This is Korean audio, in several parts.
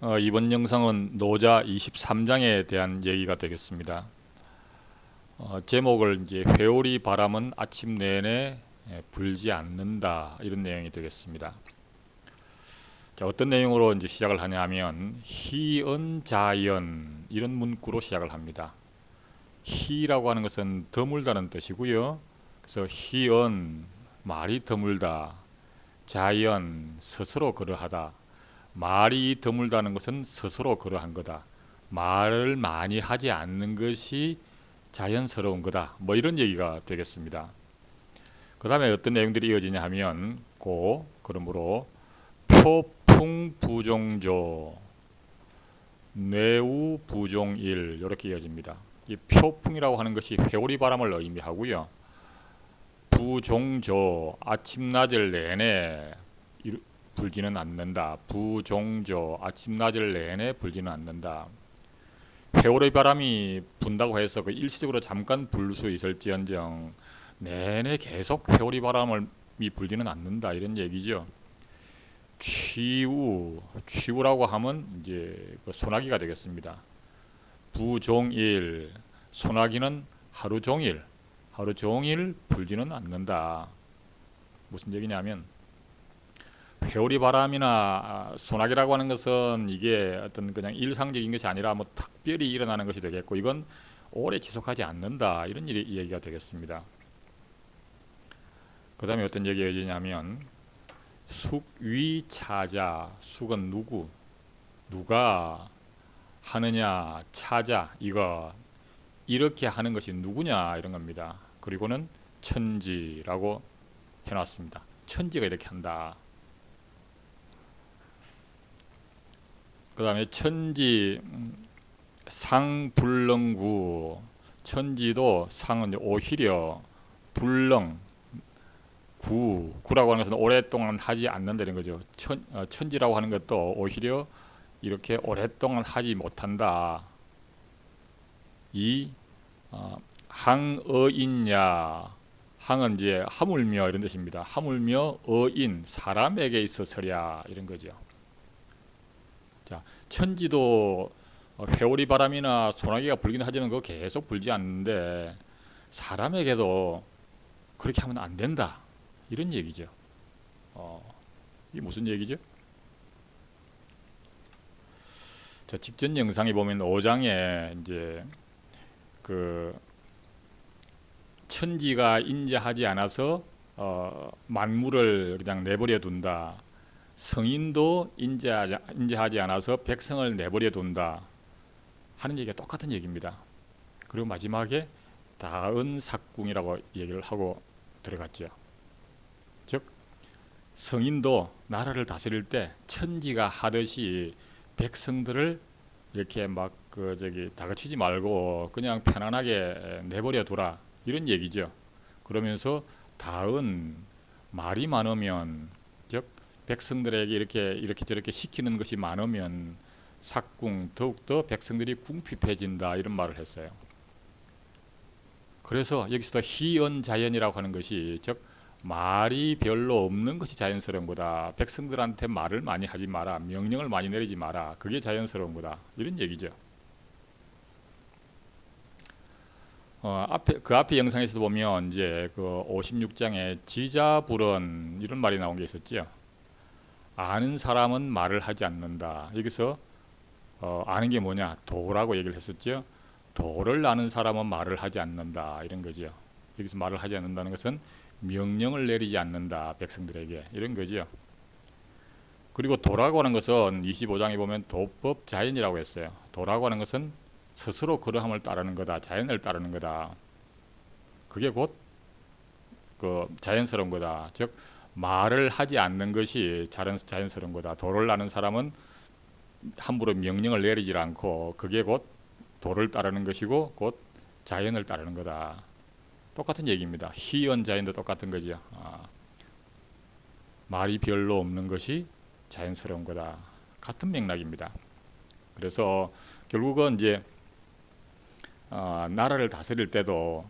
이번 영상은 노자 23장에 대한 얘기가 되겠습니다. 제목을 이제 회오리 바람은 아침 내내 불지 않는다 이런 내용이 되겠습니다. 자, 어떤 내용으로 이제 시작을 하냐면 희언자연 이런 문구로 시작을 합니다. 희라고 하는 것은 드물다는 뜻이고요. 그래서 희언 말이 드물다, 자연 스스로 그러하다. 말이 드물다는 것은 스스로 그러한 거다. 말을 많이 하지 않는 것이 자연스러운 거다. 뭐 이런 얘기가 되겠습니다. 그 다음에 어떤 내용들이 이어지냐 하면 그러므로 표풍부종조 뇌우부종일 이렇게 이어집니다. 이 표풍이라고 하는 것이 회오리 바람을 의미하고요. 부종조 아침 낮을 내내 불지는 않는다. 부종조 아침 낮을 내내 불지는 않는다. 회오리 바람이 분다고 해서 그 일시적으로 잠깐 불 수 있을지언정 내내 계속 회오리 바람이 불지는 않는다 이런 얘기죠. 취우라고 하면 이제 그 소나기가 되겠습니다. 부종일 소나기는 하루 종일 불지는 않는다. 무슨 얘기냐면 회오리 바람이나 소나기라고 하는 것은 이게 어떤 그냥 일상적인 것이 아니라 뭐 특별히 일어나는 것이 되겠고 이건 오래 지속하지 않는다 이런 얘기가 되겠습니다. 그 다음에 어떤 얘기가 되냐면 숙위차자 숙은 누가 하느냐 차자 이거 이렇게 하는 것이 누구냐 이런 겁니다. 그리고는 천지라고 해놨습니다. 천지가 이렇게 한다. 그 다음에 천지 상불렁구 천지도 상은 오히려 불렁 구라고 하는 것은 오랫동안 하지 않는다는 거죠. 천지라고 하는 것도 오히려 이렇게 오랫동안 하지 못한다. 이 항어인야 항은 이제 하물며 이런 뜻입니다. 하물며 어인 사람에게 있어서랴 이런 거죠. 자, 천지도 회오리 바람이나 소나기가 불긴 하지만 그거 계속 불지 않는데 사람에게도 그렇게 하면 안 된다 이런 얘기죠. 이게 무슨 얘기죠? 자, 직전 영상에 보면 5장에 이제 그 천지가 인자하지 않아서 만물을 그냥 내버려 둔다. 성인도 인자하지 않아서 백성을 내버려 둔다 하는 얘기가 똑같은 얘기입니다. 그리고 마지막에 다은삭궁이라고 얘기를 하고 들어갔죠. 즉 성인도 나라를 다스릴 때 천지가 하듯이 백성들을 이렇게 막 다그치지 말고 그냥 편안하게 내버려 두라 이런 얘기죠. 그러면서 다은 말이 많으면 즉 백성들에게 이렇게 저렇게 시키는 것이 많으면 삭궁 더욱더 백성들이 궁핍해진다 이런 말을 했어요. 그래서 여기서도 희언자연이라고 하는 것이 즉 말이 별로 없는 것이 자연스러운 거다. 백성들한테 말을 많이 하지 마라. 명령을 많이 내리지 마라. 그게 자연스러운 거다. 이런 얘기죠. 그 앞에 영상에서 보면 이제 그 56장에 지자불언 이런 말이 나온 게 있었죠. 아는 사람은 말을 하지 않는다. 여기서 아는 게 뭐냐? 도라고 얘기를 했었죠. 도를 아는 사람은 말을 하지 않는다. 이런 거죠. 여기서 말을 하지 않는다는 것은 명령을 내리지 않는다. 백성들에게. 이런 거죠. 그리고 도라고 하는 것은 25장에 보면 도법 자연이라고 했어요. 도라고 하는 것은 스스로 그러함을 따르는 거다. 자연을 따르는 거다. 그게 곧 그 자연스러운 거다. 즉 말을 하지 않는 것이 자연스러운 거다. 도를 아는 사람은 함부로 명령을 내리지 않고 그게 곧 도를 따르는 것이고 곧 자연을 따르는 거다. 똑같은 얘기입니다. 희언자연도 똑같은 거죠. 말이 별로 없는 것이 자연스러운 거다. 같은 맥락입니다. 그래서 결국은 이제 나라를 다스릴 때도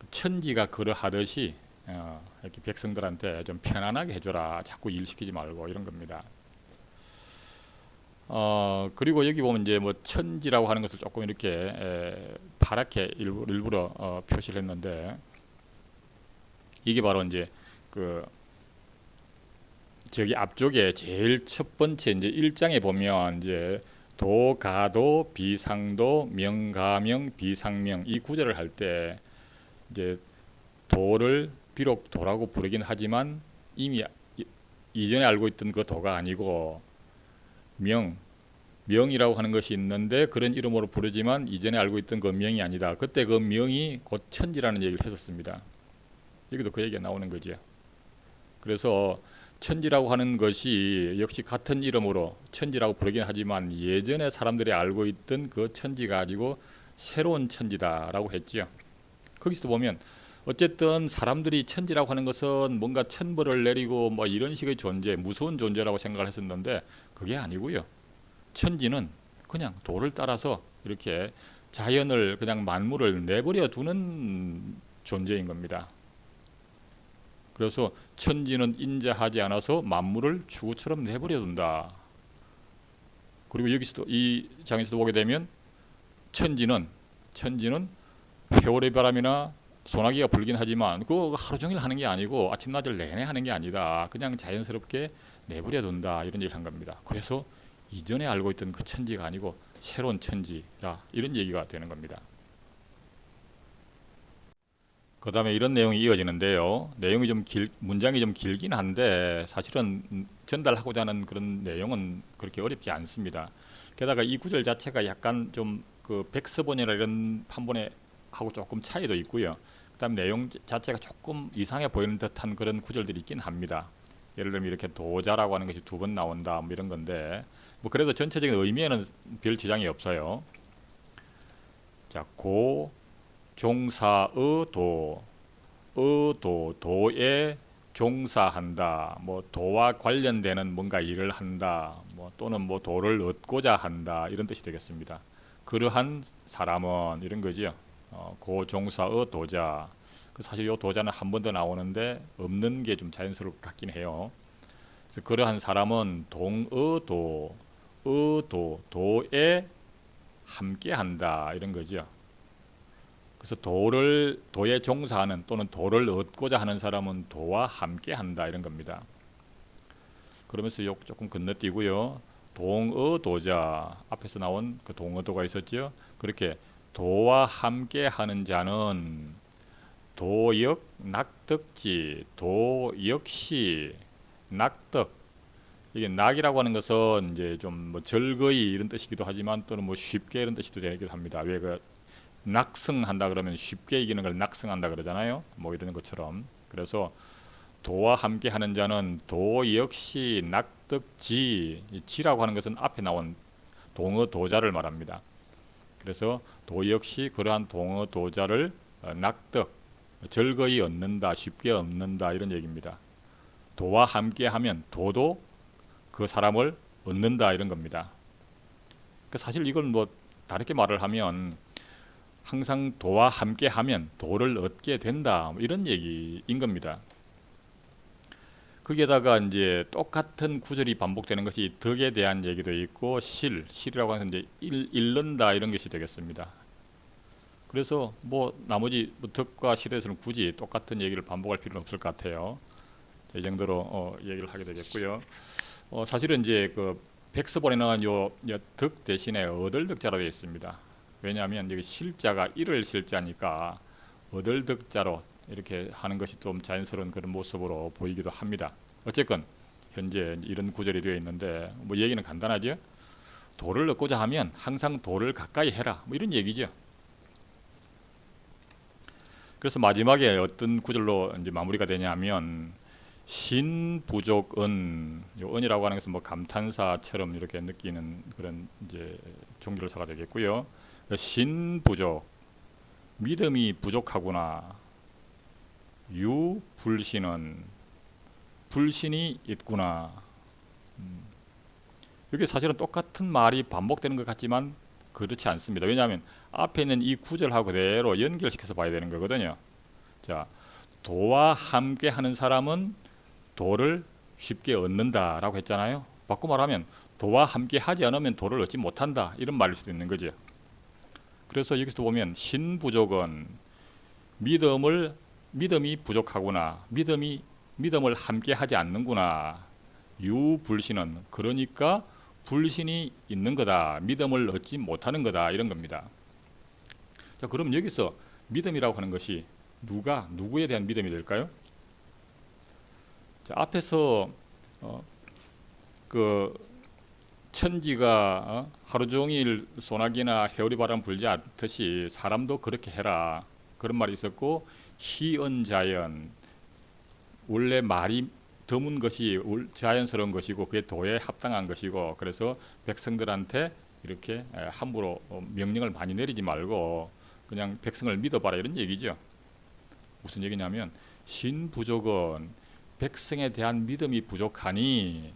천지가 그러하듯이 이렇게 백성들한테 좀 편안하게 해줘라. 자꾸 일 시키지 말고 이런 겁니다. 그리고 여기 보면 이제 뭐 천지라고 하는 것을 조금 이렇게 파랗게 일부러 표시를 했는데, 이게 바로 이제 그 저기 앞쪽에 제일 첫 번째 이제 1장에 보면 이제 도가도 비상도 명가명 비상명 이 구절을 할 때 이제 도를 비록 도라고 부르긴 하지만 이미 이전에 알고 있던 그 도가 아니고 명이라고 하는 것이 있는데 그런 이름으로 부르지만 이전에 알고 있던 그 명이 아니다. 그때 그 명이 곧 천지라는 얘기를 했었습니다. 여기도 그 얘기가 나오는 거죠. 그래서 천지라고 하는 것이 역시 같은 이름으로 천지라고 부르긴 하지만 예전에 사람들이 알고 있던 그 천지가 아니고 새로운 천지다라고 했지요. 거기서 보면 어쨌든 사람들이 천지라고 하는 것은 뭔가 천벌을 내리고 뭐 이런 식의 존재, 무서운 존재라고 생각을 했었는데 그게 아니고요. 천지는 그냥 도를 따라서 이렇게 자연을 그냥 만물을 내버려 두는 존재인 겁니다. 그래서 천지는 인자하지 않아서 만물을 추구처럼 내버려 둔다. 그리고 여기서도 이 장에서도 보게 되면 천지는 회오리 바람이나 소나기가 불긴 하지만 그거 하루 종일 하는 게 아니고 아침 낮을 내내 하는 게 아니다. 그냥 자연스럽게 내버려 둔다. 이런 얘기를 한 겁니다. 그래서 이전에 알고 있던 그 천지가 아니고 새로운 천지라 이런 얘기가 되는 겁니다. 그 다음에 이런 내용이 이어지는데요. 내용이 문장이 좀 길긴 한데 사실은 전달하고자 하는 그런 내용은 그렇게 어렵지 않습니다. 게다가 이 구절 자체가 약간 좀 그 백서본이나 이런 판본에 하고 조금 차이도 있고요. 그 다음 내용 자체가 조금 이상해 보이는 듯한 그런 구절들이 있긴 합니다. 예를 들면 이렇게 도자라고 하는 것이 두 번 나온다 뭐 이런 건데 뭐 그래도 전체적인 의미에는 별 지장이 없어요. 자, 고 종사의 도, 도에 종사한다. 뭐 도와 관련되는 뭔가 일을 한다. 뭐 또는 뭐 도를 얻고자 한다. 이런 뜻이 되겠습니다. 그러한 사람은 이런 거지요. 고종사의 도자. 사실 이 도자는 한 번 더 나오는데 없는 게 좀 자연스러울 것 같긴 해요. 그래서 그러한 사람은 동의도, 도에 함께한다 이런 거죠. 그래서 도에 종사하는 또는 도를 얻고자 하는 사람은 도와 함께한다 이런 겁니다. 그러면서 조금 건너뛰고요. 동의도자 앞에서 나온 그 동의도가 있었죠. 그렇게 도와 함께하는 자는 도역 낙덕지 도 역시 낙덕 이게 낙이라고 하는 것은 이제 좀 뭐 절거이 이런 뜻이기도 하지만 또는 뭐 쉽게 이런 뜻이도 되기도 합니다. 왜 그 낙승한다 그러면 쉽게 이기는 걸 낙승한다 그러잖아요. 뭐 이런 것처럼. 그래서 도와 함께 하는 자는 도 역시 낙덕지 지라고 하는 것은 앞에 나온 동어 도자를 말합니다. 그래서 도 역시 그러한 동어 도자를 낙덕 절거이 얻는다 쉽게 얻는다 이런 얘기입니다. 도와 함께 하면 도도 그 사람을 얻는다 이런 겁니다. 사실 이건 뭐 다르게 말을 하면 항상 도와 함께 하면 도를 얻게 된다 뭐 이런 얘기인 겁니다. 거기에다가 이제 똑같은 구절이 반복되는 것이 덕에 대한 얘기도 있고 실이라고 하는 이제 잃는다 이런 것이 되겠습니다. 그래서 뭐 나머지 뭐 덕과 실에서는 굳이 똑같은 얘기를 반복할 필요는 없을 것 같아요. 이 정도로 얘기를 하게 되겠고요. 사실은 이제 그 백서본에는 덕 대신에 얻을 덕자로 되어 있습니다. 왜냐하면 여기 실자가 잃을 실자니까 얻을 덕자로 이렇게 하는 것이 좀 자연스러운 그런 모습으로 보이기도 합니다. 어쨌건 현재 이런 구절이 되어 있는데 뭐 얘기는 간단하죠. 도를 얻고자 하면 항상 도를 가까이 해라 뭐 이런 얘기죠. 그래서 마지막에 어떤 구절로 이제 마무리가 되냐면 신부족은 은이라고 하는 것은 뭐 감탄사처럼 이렇게 느끼는 그런 이제 종교사가 되겠고요. 신부족 믿음이 부족하구나. 유불신은 불신이 있구나. 이게 사실은 똑같은 말이 반복되는 것 같지만 그렇지 않습니다. 왜냐하면 앞에 있는 이 구절하고 그대로 연결시켜서 봐야 되는 거거든요. 자, 도와 함께 하는 사람은 도를 쉽게 얻는다라고 했잖아요. 바꿔 말하면 도와 함께 하지 않으면 도를 얻지 못한다, 이런 말일 수도 있는 거죠. 그래서 여기서 보면 신부족은 믿음이 부족하구나, 믿음을 함께 하지 않는구나. 유불신은, 그러니까 불신이 있는 거다, 믿음을 얻지 못하는 거다, 이런 겁니다. 자, 그럼 여기서 믿음이라고 하는 것이 누구에 대한 믿음이 될까요? 자, 앞에서 그 천지가 하루 종일 소나기나 해오리바람 불지 않듯이 사람도 그렇게 해라, 그런 말이 있었고, 희언자연, 원래 말이 드문 것이 자연스러운 것이고 그게 도에 합당한 것이고, 그래서 백성들한테 이렇게 함부로 명령을 많이 내리지 말고 그냥 백성을 믿어봐라, 이런 얘기죠. 무슨 얘기냐면 신부족은 백성에 대한 믿음이 부족하니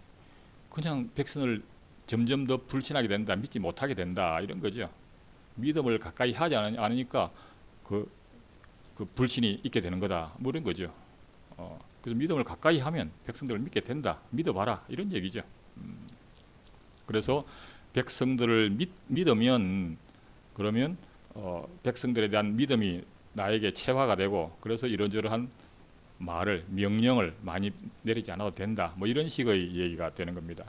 그냥 백성을 점점 더 불신하게 된다, 믿지 못하게 된다, 이런 거죠. 믿음을 가까이 하지 않으니까 그 불신이 있게 되는 거다, 뭐 이런 거죠. 그래서 믿음을 가까이 하면 백성들을 믿게 된다, 믿어봐라, 이런 얘기죠. 그래서 백성들을 믿으면, 그러면 백성들에 대한 믿음이 나에게 체화가 되고, 그래서 이러저러한 명령을 많이 내리지 않아도 된다, 뭐 이런 식의 얘기가 되는 겁니다.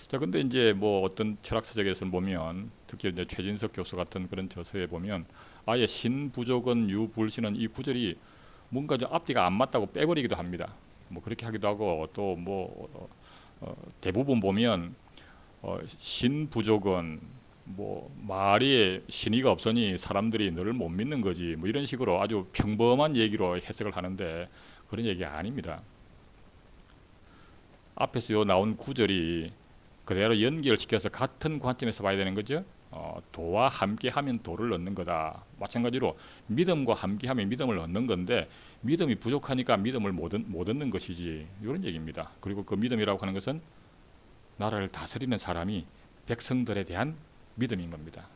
자, 근데 이제 뭐 어떤 철학서적에서 보면, 특히 이제 최진석 교수 같은 그런 저서에 보면, 아예 신부족은 유불신은, 이 구절이 뭔가 좀 앞뒤가 안 맞다고 빼버리기도 합니다. 뭐 그렇게 하기도 하고, 또 뭐 대부분 보면 신부족은 뭐 말이 신의가 없으니 사람들이 너를 못 믿는 거지, 뭐 이런 식으로 아주 평범한 얘기로 해석을 하는데, 그런 얘기 아닙니다. 앞에서 요 나온 구절이 그대로 연결시켜서 같은 관점에서 봐야 되는 거죠. 도와 함께하면 도를 얻는 거다. 마찬가지로 믿음과 함께하면 믿음을 얻는 건데, 믿음이 부족하니까 믿음을 못 얻는 것이지, 이런 얘기입니다. 그리고 그 믿음이라고 하는 것은 나라를 다스리는 사람이 백성들에 대한 믿음인 겁니다.